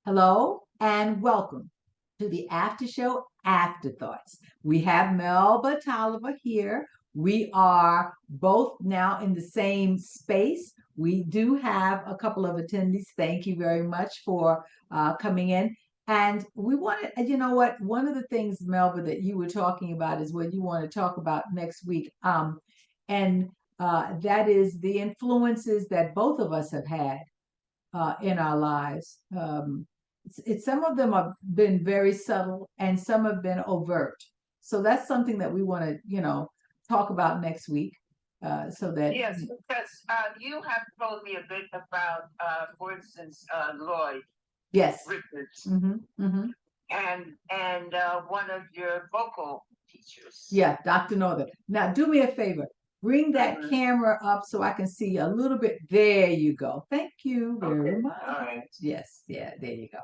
Hello and welcome to the After Show Afterthoughts. We have Melba Tolliver here. We are both now in the same space. We do have a couple of attendees. Thank you very much for coming in. And we wanted, you know what, one of the things, Melba, that you were talking about is what you want to talk about next week. And that is the influences that both of us have had in our lives. Some of them have been very subtle and some have been overt. So that's something that we want to, talk about next week. So that Yes, because you have told me a bit about, for instance, Lloyd yes, Richards mm-hmm. and one of your vocal teachers. Yeah, Dr. Northern. Now do me a favor. Bring that camera up so I can see a little bit. There you go. Thank you very much. All right. Yes, yeah, there you go.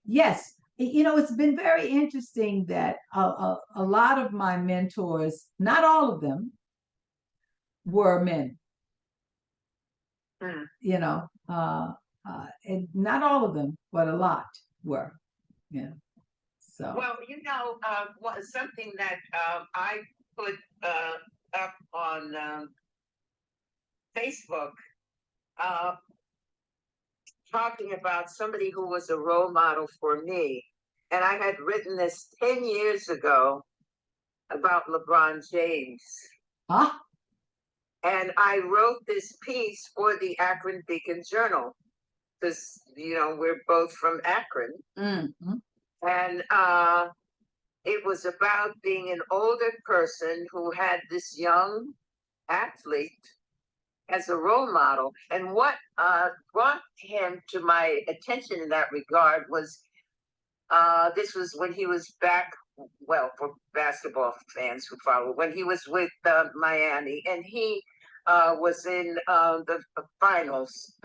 Yes, it's been very interesting that a lot of my mentors, not all of them, were men. Mm. And not all of them, but a lot were. Yeah. So. Well, something that I put up on Facebook, talking about somebody who was a role model for me. And I had written this 10 years ago about LeBron James. Huh? And I wrote this piece for the Akron Beacon Journal because, we're both from Akron. Mm-hmm. And it was about being an older person who had this young athlete as a role model. And what brought him to my attention in that regard was this was when he was back, well, for basketball fans who follow, when he was with Miami, and he was in the finals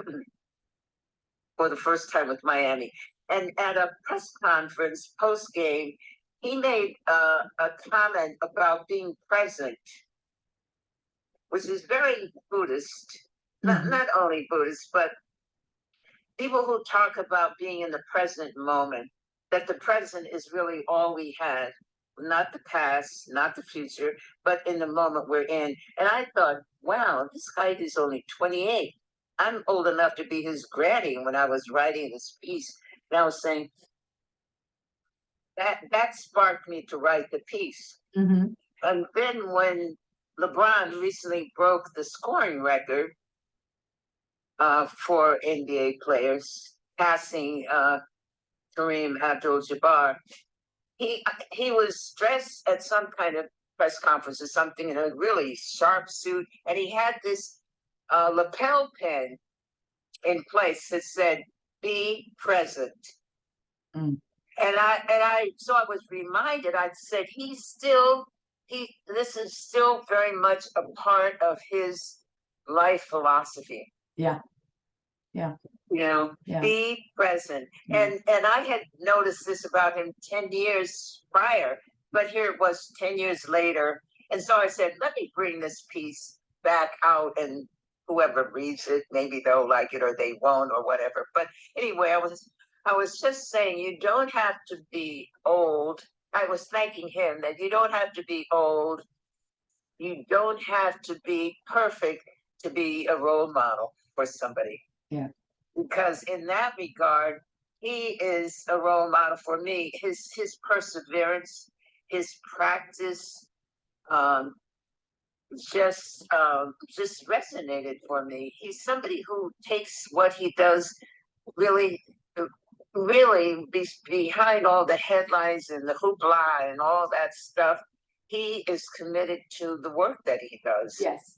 for the first time with Miami. And at a press conference post-game, he made a comment about being present, which is very Buddhist. Mm-hmm. Not only Buddhist, but people who talk about being in the present moment, that the present is really all we had, not the past, not the future, but in the moment we're in. And I thought, wow, this guy is only 28. I'm old enough to be his granny when I was writing this piece. And I was saying, that sparked me to write the piece. Mm-hmm. And then when LeBron recently broke the scoring record for NBA players, passing Kareem Abdul-Jabbar, he was dressed at some kind of press conference or something in a really sharp suit, and he had this lapel pin in place that said "Be present." Mm. So I was reminded. I said this is still very much a part of his life philosophy. Yeah. Yeah. Yeah. Be present. And I had noticed this about him 10 years prior, but here it was 10 years later. And so I said, let me bring this piece back out, and whoever reads it, maybe they'll like it or they won't or whatever. But anyway, I was just saying, you don't have to be old. I was thanking him that you don't have to be old. You don't have to be perfect to be a role model for somebody. Yeah. Because in that regard, he is a role model for me. His perseverance, his practice, just resonated for me. He's somebody who takes what he does really, really behind all the headlines and the hoopla and all that stuff. He is committed to the work that he does. Yes.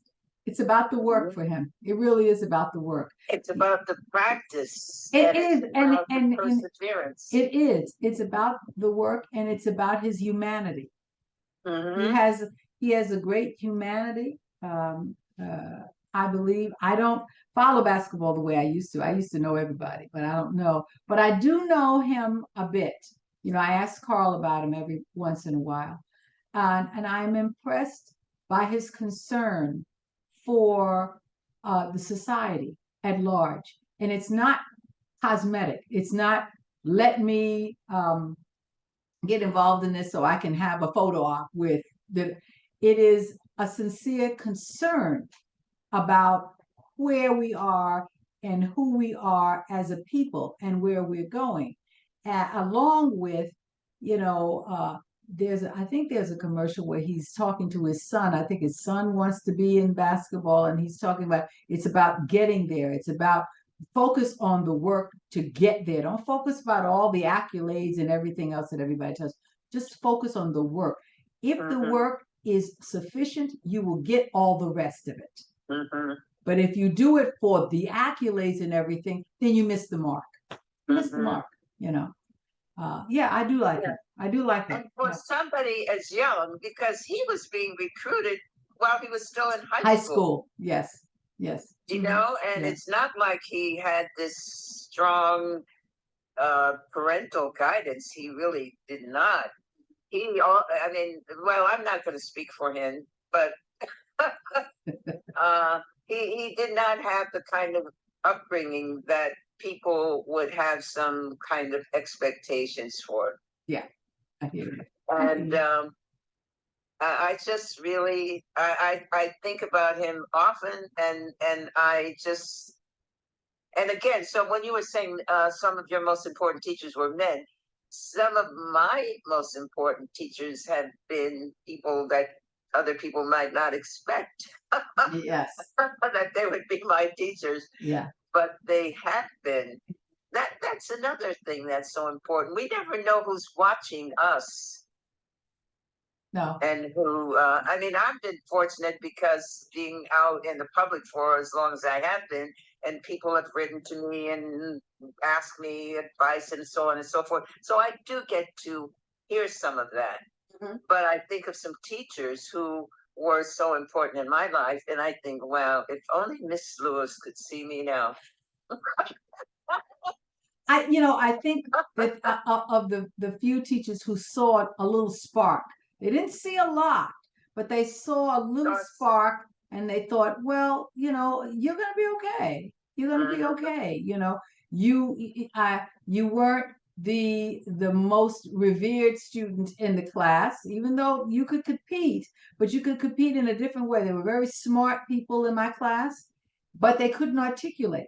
It's about the work for him. It really is about the work. It's about the practice. It is, and perseverance. It is. It's about the work, and it's about his humanity. Mm-hmm. He has a great humanity. I believe. I don't follow basketball the way I used to. I used to know everybody, but I don't know. But I do know him a bit. I ask Carl about him every once in a while, and I'm impressed by his concern for the society at large. And it's not cosmetic. It's not, let me get involved in this so I can have a photo op with the, it is a sincere concern about where we are and who we are as a people and where we're going, along with, you know, I think there's a commercial where he's talking to his son. I think his son wants to be in basketball, and he's talking about it's about getting there. It's about focus on the work to get there. Don't focus about all the accolades and everything else that everybody tells. Just focus on the work. If the work is sufficient, you will get all the rest of it. But if you do it for the accolades and everything, then you miss the mark. You miss the mark, you know. Yeah, I do like it. I do like it. And for somebody as young, because he was being recruited while he was still in High school. Yes, yes. You know, and it's not like he had this strong parental guidance. He really did not. I mean, well, I'm not going to speak for him, but he did not have the kind of upbringing that people would have some kind of expectations for. Yeah, I hear you. And I just really, I think about him often, and I just, and again, so when you were saying some of your most important teachers were men, some of my most important teachers have been people that other people might not expect. Yes. That they would be my teachers. Yeah. But they have been. That's another thing that's so important. We never know who's watching us. No. And who, I mean, I've been fortunate because being out in the public for as long as I have been, and people have written to me and asked me advice and so on and so forth. So I do get to hear some of that. But I think of some teachers who were so important in my life, and I think, wow, if only Miss Lewis could see me now. I think that of the few teachers who saw a little spark, they didn't see a lot, but they saw a little spark, and they thought, well, you're going to be okay. You're going to be okay. You weren't the most revered student in the class, even though you could compete, but you could compete in a different way. There were very smart people in my class, but they couldn't articulate.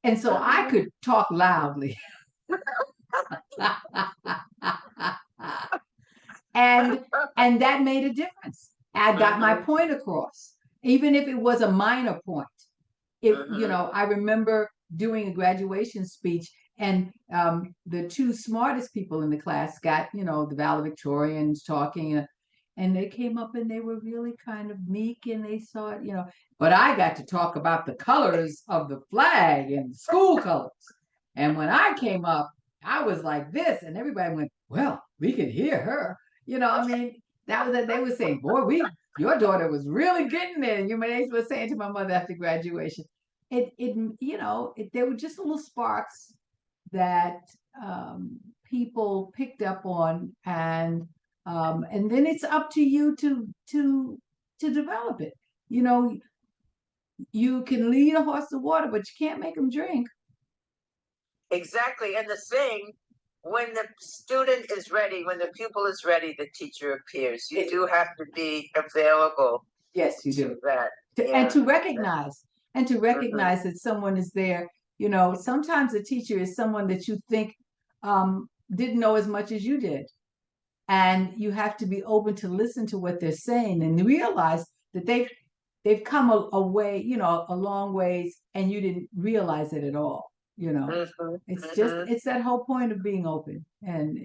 And so I could talk loudly. and that made a difference. I got my point across, even if it was a minor point. I remember doing a graduation speech, and the two smartest people in the class got, the valedictorians talking, and they came up and they were really kind of meek, and they saw it, but I got to talk about the colors of the flag and school colors. And when I came up, I was like this, and everybody went, well, we could hear her. I mean, that was that they were saying, boy, your daughter was really getting there. And they were saying to my mother after graduation, there were just little sparks that people picked up on, and then it's up to you to develop it. You can lead a horse to water, but you can't make them drink. Exactly. And the thing, when the student is ready, when the pupil is ready, the teacher appears. You do have to be available. Yes, you do. That. And to recognize that someone is there. Sometimes a teacher is someone that you think didn't know as much as you did. And you have to be open to listen to what they're saying and realize that they've come a way, a long ways, and you didn't realize it at all. It's that whole point of being open and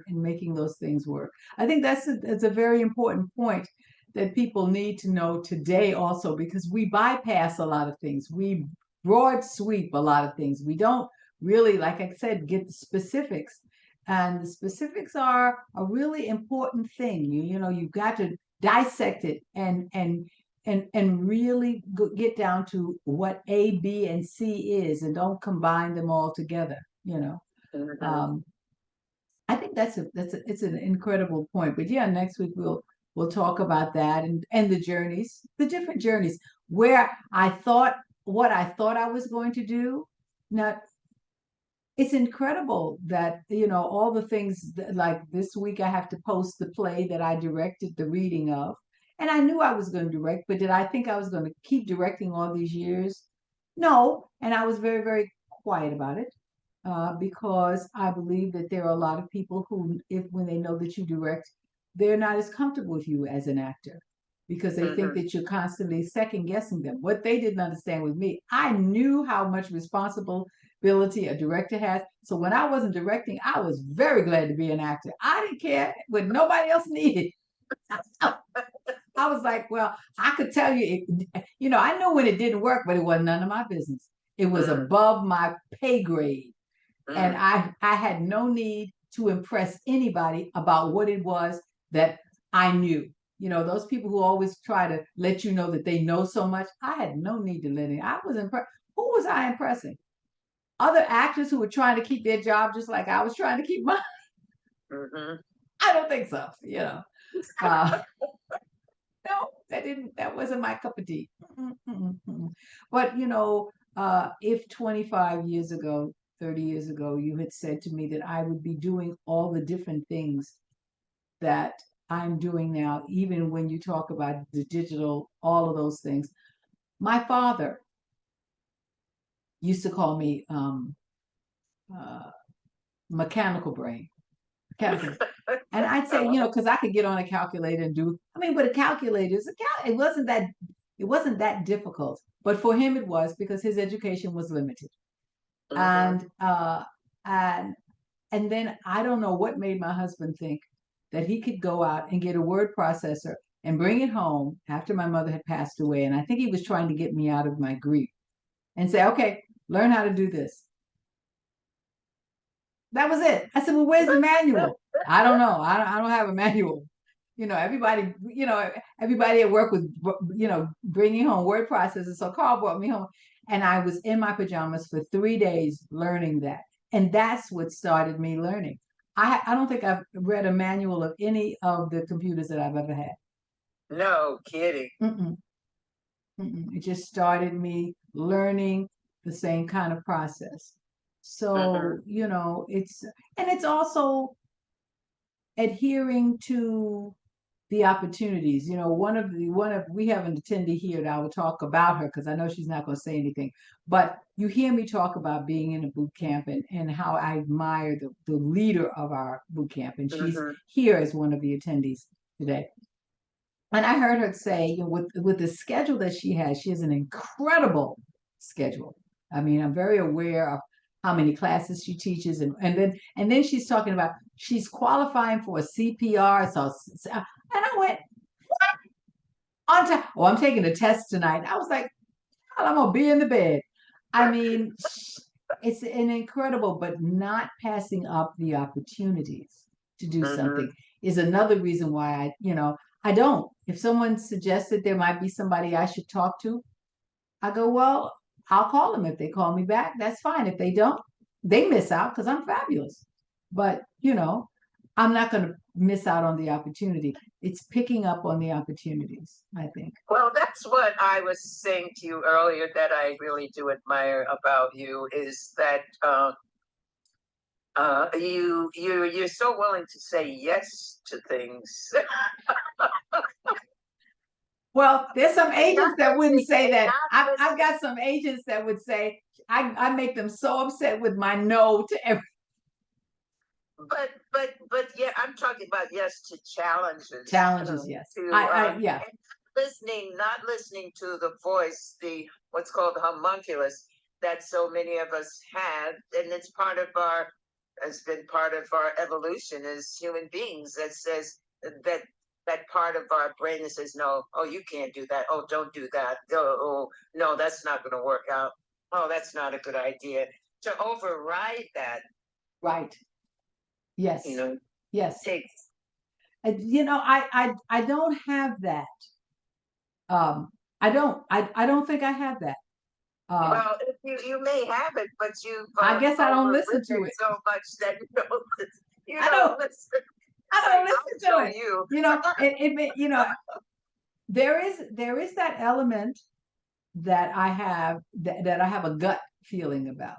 making those things work. I think that's a very important point that people need to know today also, because we bypass a lot of things. We broad sweep a lot of things. We don't really, like I said, get the specifics. And the specifics are a really important thing. You've got to dissect it and really get down to what A, B, and C is, and don't combine them all together. I think it's an incredible point. But yeah, next week we'll talk about that and the journeys, the different journeys, where what I thought I was going to do, not it's incredible that, all the things that, like this week I have to post the play that I directed the reading of. And I knew I was going to direct, but did I think I was going to keep directing all these years? No. And I was very, very quiet about it, because I believe that there are a lot of people who, if when they know that you direct, they're not as comfortable with you as an actor because they think Mm-hmm. that you're constantly second guessing them. What they didn't understand with me, I knew how much responsibility a director has. So when I wasn't directing, I was very glad to be an actor. I didn't care what nobody else needed. I was like, well, I could tell you, I knew when it didn't work, but it wasn't none of my business. It was Mm-hmm. above my pay grade. And Mm-hmm. I had no need to impress anybody about what it was that I knew. Those people who always try to let you know that they know so much, I had no need to let it. I was impressed. Who was I impressing? Other actors who were trying to keep their job just like I was trying to keep mine? Mm-hmm. I don't think so. Uh, no, that wasn't my cup of tea. But if 25 years ago, 30 years ago, you had said to me that I would be doing all the different things that I'm doing now, even when you talk about the digital, all of those things. My father used to call me uh, mechanical brain. Mechanical. And I'd say, because I could get on a calculator and do, I mean, but a calculator is it wasn't that difficult. But for him it was because his education was limited. Mm-hmm. And and and then I don't know what made my husband think that he could go out and get a word processor and bring it home after my mother had passed away. And I think he was trying to get me out of my grief and say, okay, learn how to do this. That was it. I said, well, where's the manual? I don't know. I don't have a manual. Everybody at work was, bringing home word processors. So Carl brought me home and I was in my pajamas for 3 days learning that. And that's what started me learning. I don't think I've read a manual of any of the computers that I've ever had. No kidding. Mm-mm, mm-mm. It just started me learning the same kind of process. Mm-hmm. So, it's also adhering to the opportunities. We have an attendee here that I will talk about her because I know she's not going to say anything. But you hear me talk about being in a boot camp and how I admire the leader of our boot camp, and she's Mm-hmm. here as one of the attendees today. And I heard her say, with the schedule that she has an incredible schedule. I mean, I'm very aware of how many classes she teaches, and then she's talking about she's qualifying for a CPR. And I went on time. Oh, I'm taking a test tonight. I was like, I'm gonna be in the bed. I mean, it's an incredible, but not passing up the opportunities to do Mm-hmm. something is another reason why I don't. If someone suggested there might be somebody I should talk to, I go, well, I'll call them. If they call me back, that's fine. If they don't, they miss out because I'm fabulous. But, I'm not going to miss out on the opportunity. It's picking up on the opportunities, I think. Well, that's what I was saying to you earlier that I really do admire about you is that you're so willing to say yes to things. Well, there's some And not agents that wouldn't listening say and that. not I've listening. got some agents that would say, I make them so upset with my no to every But yeah, I'm talking about yes to challenges, challenges. Yes. to Yeah. and not listening to the voice, the what's called homunculus that so many of us have, and it's part of our has been part of our evolution as human beings that says that that part of our brain that says no, oh you can't do that, oh don't do that, oh no that's not going to work out, oh that's not a good idea. To override that, Right. you Yes. know, Yes. takes. I don't have that. Um, I don't think I have that. Uh, Well, if you may have it, but you've I guess I don't listen overridden to it it. so much that you I don't don't. listen. I It's like don't listen I'll to show it. you. There is that element that I have that I have a gut feeling about.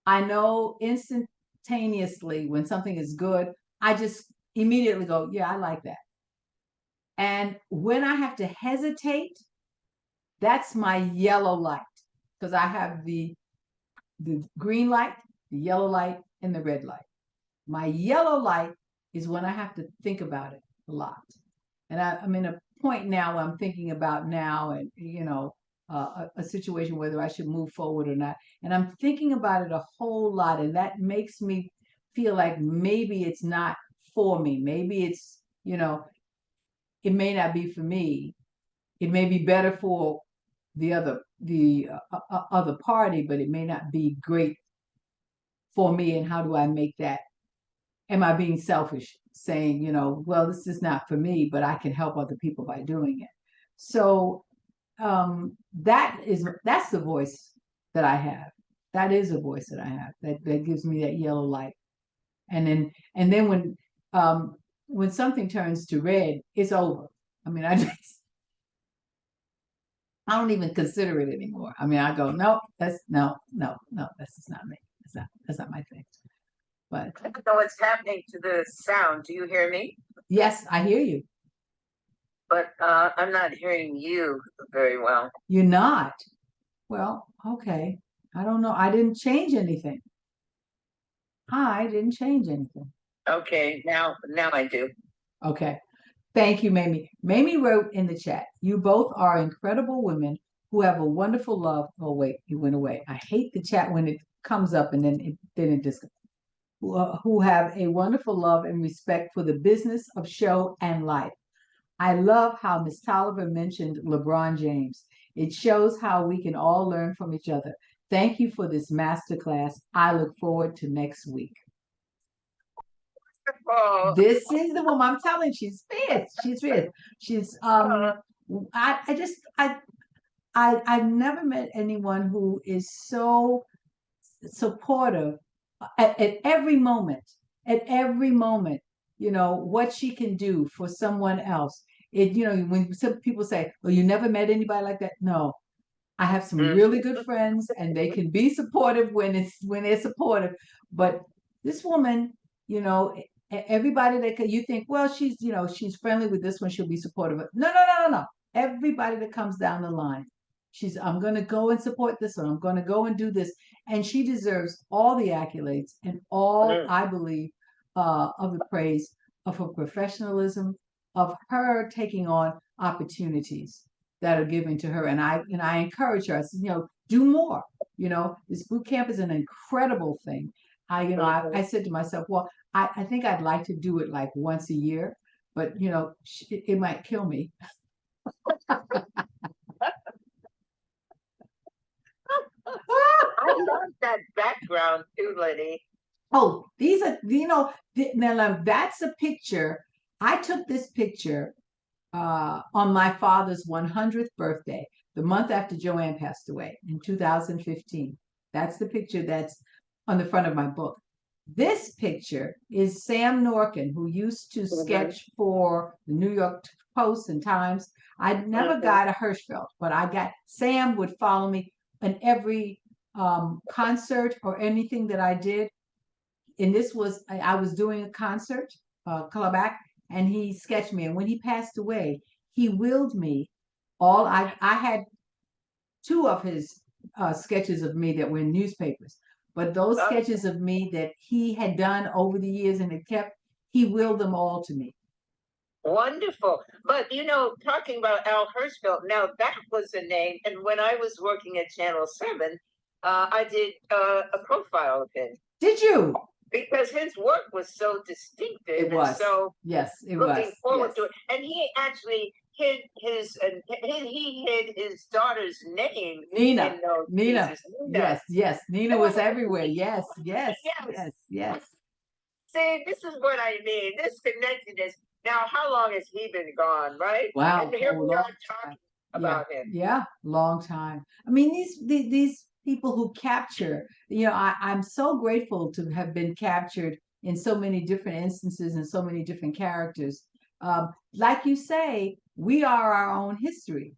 I know instantaneously when something is good, I just immediately go, yeah, I like that. And when I have to hesitate, that's my yellow light because I have the green light, the yellow light, and the red light. My yellow light is when I have to think about it a lot. And I'm in a point now where I'm thinking about now and, a situation whether I should move forward or not. And I'm thinking about it a whole lot. And that makes me feel like maybe it's not for me. Maybe it's, it may not be for me. It may be better for the other party, but it may not be great for me. And how do I make that? Am I being selfish saying, well, this is not for me, but I can help other people by doing it? So that's the voice that I have. That is a voice that I have that gives me that yellow light. And then when something turns to red, it's over. I mean, I don't even consider it anymore. I mean, I go, no, no, that's just not me. That's not my thing. But I don't know what's happening to the sound. Do you hear me? yes, I hear you. But I'm not hearing you very well. You're not. Well, okay. I don't know. I didn't change anything. I didn't change anything. Okay, now I do. Okay. Thank you, Mamie. Mamie wrote in the chat, you both are incredible women who have a wonderful love. Oh, wait, it went away. I hate the chat when it comes up and then it just who have a wonderful love and respect for the business of show and life. I love how Miss Tolliver mentioned LeBron James. It shows how we can all learn from each other. Thank you for this masterclass. I look forward to next week. Oh, This is the woman I'm telling. She's fierce. She's fierce. She's I just I've never met anyone who is so supportive at every moment. At every moment, what she can do for someone else. When some people say, "Well, you never met anybody like that." No, I have some really good friends, and they can be supportive when they're supportive. But this woman, everybody that you think, well, she's friendly with this one, she'll be supportive. No, no, no, no, no. Everybody that comes down the line, I'm going to go and support this one. I'm going to go and do this, and she deserves all the accolades and all, I believe, of the praise of her professionalism, of her taking on opportunities that are given to her. And I encourage her. I said, do more. This boot camp is an incredible thing. I said to myself, well, I think I'd like to do it like once a year, but it might kill me. I love that background too, Lynnie. Oh, these are, now that's a picture. I took this picture on my father's 100th birthday, the month after Joanne passed away in 2015. That's the picture that's on the front of my book. This picture is Sam Norkin, who used to sketch for the New York Post and Times. I never got a Hirschfeld, but Sam would follow me in every concert or anything that I did. And this was, I was doing a concert, Club Act, and he sketched me. And when he passed away, he willed me I had two of his sketches of me that were in newspapers, but those sketches of me that he had done over the years and he willed them all to me. Wonderful. But talking about Al Hirschfeld, now that was a name. And when I was working at Channel 7, I did a profile of him. Did you? Because his work was so distinctive. It was. And so yes, it looking was. forward to it. And he actually hid his daughter's name. Nina. In those Nina. pieces. Nina. Yes. Nina was everywhere. Yes. See, this is what I mean. This connectedness. Now, how long has he been gone, right? Wow. And here we are talking about him. Yeah, long time. I mean, these people who capture, I'm so grateful to have been captured in so many different instances and so many different characters. Like you say, we are our own history.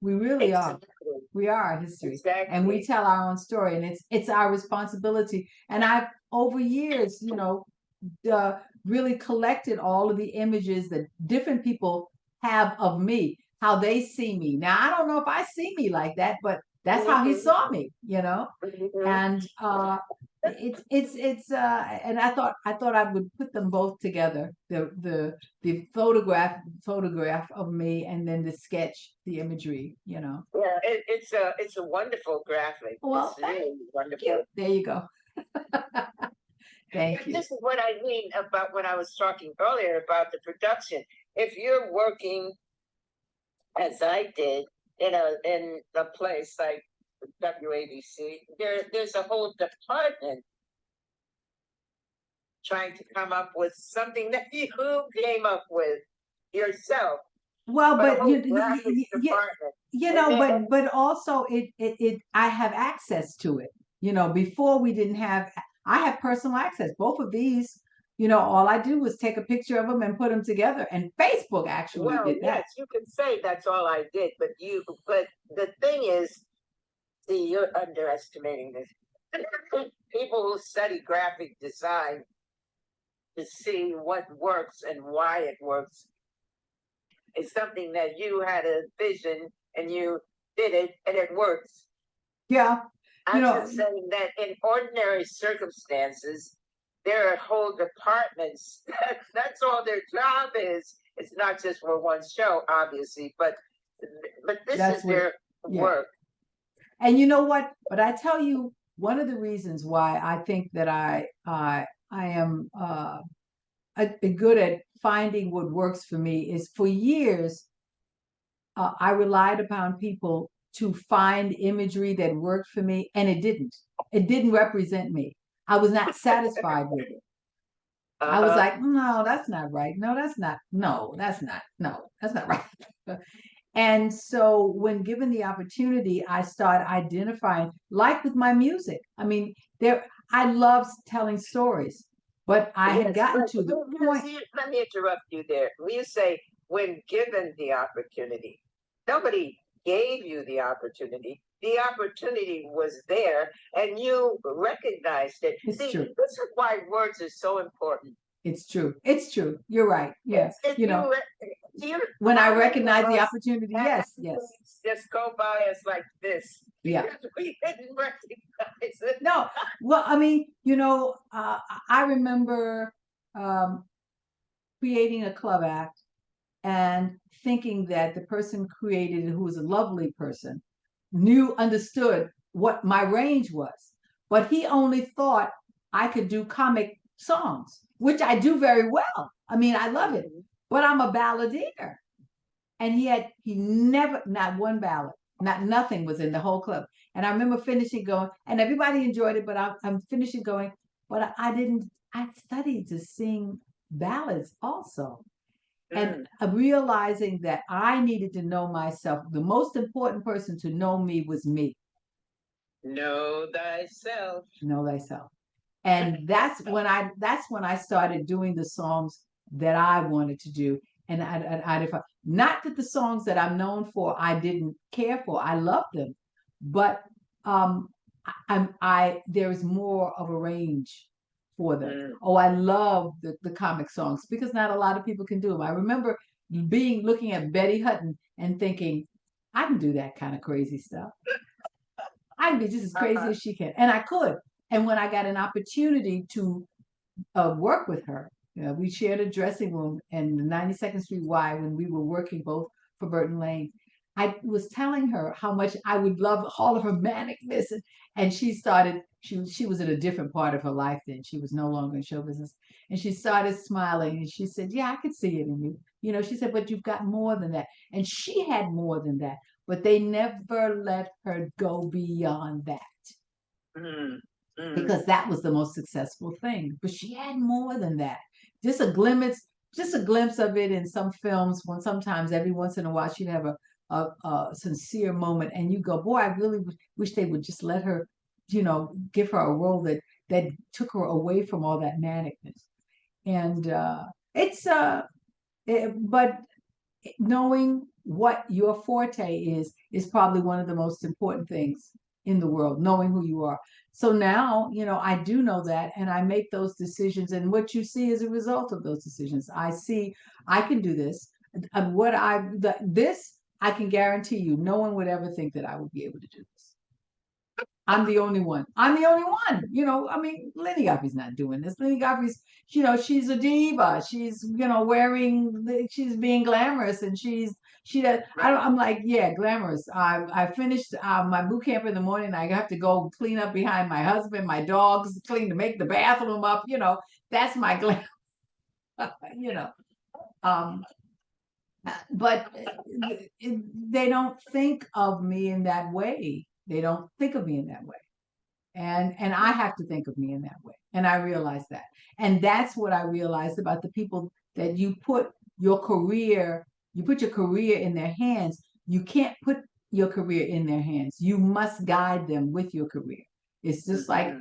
We really are. Exactly. We are our history, and we Exactly. tell our own story, and it's our responsibility. And I've over years, really collected all of the images that different people have of me, how they see me. Now, I don't know if I see me like that, but that's how he Mhm. saw me, Mhm. and and I thought I would put them both together, the photograph of me, and then the sketch, the imagery. Yeah, it's a wonderful graphic. Well, It's thank really you. wonderful. There you go. Thank And you. this is what I mean about when I was talking earlier about the production. If you're working as I did in a place like WABC, there's a whole department trying to come up with something that you came up with yourself, Well, but a but whole graphics department. And then, but also I have access to it. Before we didn't have, I have personal access. Both of these, all I do was take a picture of them and put them together. And Facebook actually well, did that. yes, you can say that's all I did, but the thing is, see, you're underestimating this. People who study graphic design to see what works and why it works is something that you had a vision and you did it and it works. Yeah, you I'm know, just saying that in ordinary circumstances, there are whole departments. That's all their job is. It's not just for one show, obviously, but this that's is what. their Yeah, work. and you know what? But I tell you, one of the reasons why I think that I am good at finding what works for me is for years I relied upon people to find imagery that worked for me, and it didn't. It didn't represent me. I was not satisfied with it. I was Uh-huh. like, no, that's not right. No, that's not. No, that's not. No, that's not right. And so, when given the opportunity, I start identifying, like with my music. I mean, I love telling stories, but I had Yes, gotten but to the point. let me interrupt you there. When you say when given the opportunity, nobody gave you the opportunity. The opportunity was there and you recognized it. It's See, true. this is why words are so important. It's true. It's true. You're right. Yeah. It's if you, do you, When I how many of recognize the us opportunity, had yes, yes. things just go by us like this Yeah. because we didn't recognize it? No, well, I mean, I remember um, creating a club act and thinking that the person created it, who was a lovely person, understood what my range was. But he only thought I could do comic songs, which I do very well. I mean, I love it, Mhm. but I'm a balladeer. And he never, not one ballad, nothing was in the whole club. And I remember finishing going, and everybody enjoyed it, but I'm finishing going, but I didn't. I studied to sing ballads also, and Mm. realizing that I needed to know myself. The most important person to know me was me. Know thyself. Know thyself. And that's when I started doing the songs that I wanted to do. And not that the songs that I'm known for I didn't care for. I love them, but um, there's more of a range for them. Mm. Oh, I love the comic songs because not a lot of people can do them. I remember looking at Betty Hutton and thinking, I can do that kind of crazy stuff. I can be just as crazy Uh-huh. as she can, and I could. And when I got an opportunity to work with her, we shared a dressing room in the 92nd Street Y when we were working both for Burton Lane. I was telling her how much I would love all of her manicness, and she started. She was in a different part of her life then. She was no longer in show business, and she started smiling and she said, "Yeah, I could see it in you." She said, "But you've got more than that," and she had more than that, but they never let her go beyond that Mm. Mm. because that was the most successful thing. But she had more than that. Just a glimpse of it in some films. When sometimes every once in a while she'd have a sincere moment, and you go, "Boy, I really wish they would just let her, give her a role that took her away from all that manicness." And it's but knowing what your forte is probably one of the most important things in the world, knowing who you are. So now, I do know that, and I make those decisions, and what you see is a result of those decisions. I see I can do this. This I can guarantee you, no one would ever think that I would be able to do this. I'm the only one. I'm the only one. I mean, Lynnie Godfrey's not doing this. Lynnie Godfrey's, she's a diva. She's, she's being glamorous, and she does. I'm like, yeah, glamorous. I finished my boot camp in the morning. I have to go clean up behind my husband, my dogs, make the bathroom up. That's my glam. you know, um, but they don't think of me in that way. They don't think of me in that way. And I have to think of me in that way. And I realize that. And that's what I realized about the people that you put your career in their hands. You can't put your career in their hands. You must guide them with your career. It's just like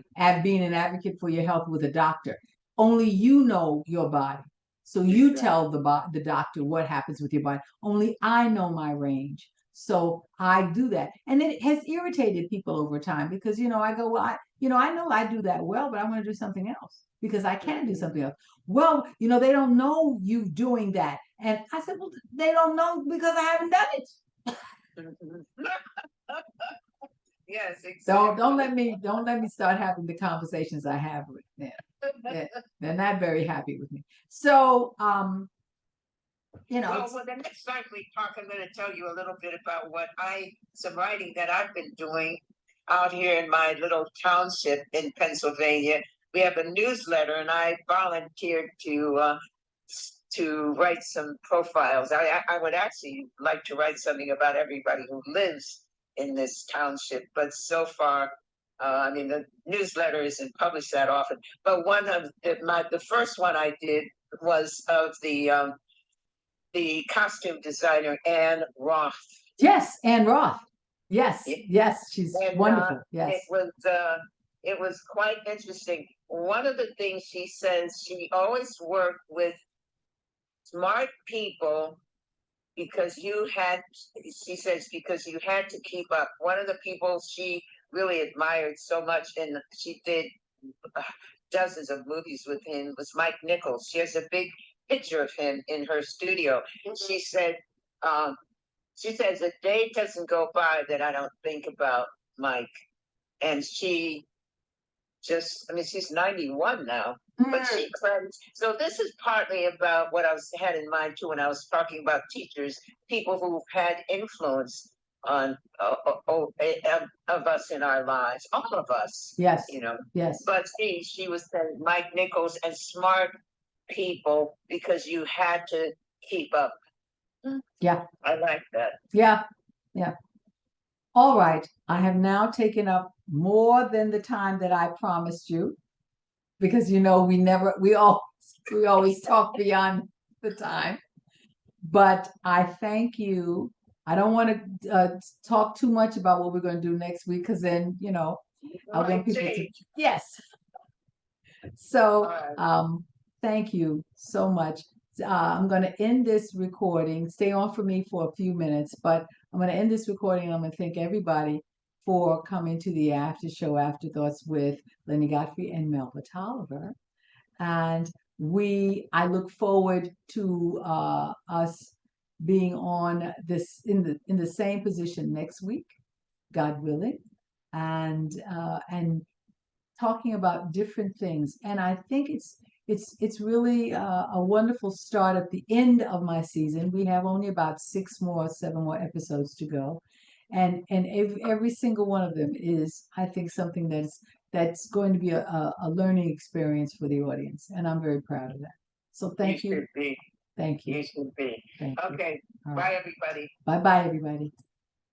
being an advocate for your health with a doctor. Only you know your body. So you tell the doctor what happens with your body. Only I know my range. So I do that. And it has irritated people over time because, I go, well, I know I do that well, but I want to do something else because I can do something else. Well, they don't know you doing that. And I said, well, they don't know because I haven't done it. Yes, exactly. Don't let me start having the conversations I have with them. They're not very happy with me. So, well, the next time we talk, I'm going to tell you a little bit about some writing that I've been doing out here in my little township in Pennsylvania. We have a newsletter, and I volunteered to write some profiles. I would actually like to write something about everybody who lives in this township, but so far, I mean, the newsletter isn't published that often. But one of the first one I did was of the costume designer Anne Roth. Yes, Anne Roth. Yes, yes, she's wonderful. Yes, it was quite interesting. One of the things she says, she always worked with smart people because she says, because you had to keep up. One of the people she really admired so much, and she did dozens of movies with him, was Mike Nichols. She has a big picture of him in her studio. She said, she says, a day doesn't go by that I don't think about Mike. And she's 91 now, but she credits. So this is partly about what I had in mind too when I was talking about teachers, people who've had influence on of us in our lives, all of us. Yes. Yes. But she was saying Mike Nichols and smart people because you had to keep up. Yeah. I like that. Yeah. Yeah. All right. I have now taken up more than the time that I promised you because we always talk beyond the time. But I thank you. I don't want to talk too much about what we're going to do next week because then, I want people to. Yes. So thank you so much. I'm going to end this recording. Stay on for me for a few minutes, but I'm going to end this recording. I'm going to thank everybody for coming to the after show Afterthoughts with Lynnie Godfrey and Melba Tolliver. And I look forward to us being on this in the same position next week, God willing, and talking about different things. And I think it's really a wonderful start at the end of my season. We have only about 7 more episodes to go. And every single one of them is, I think, something that's going to be a learning experience for the audience. And I'm very proud of that. So thank you. Should be. Thank you. You should be. Thank okay. You. Bye, everybody. Bye-bye, everybody.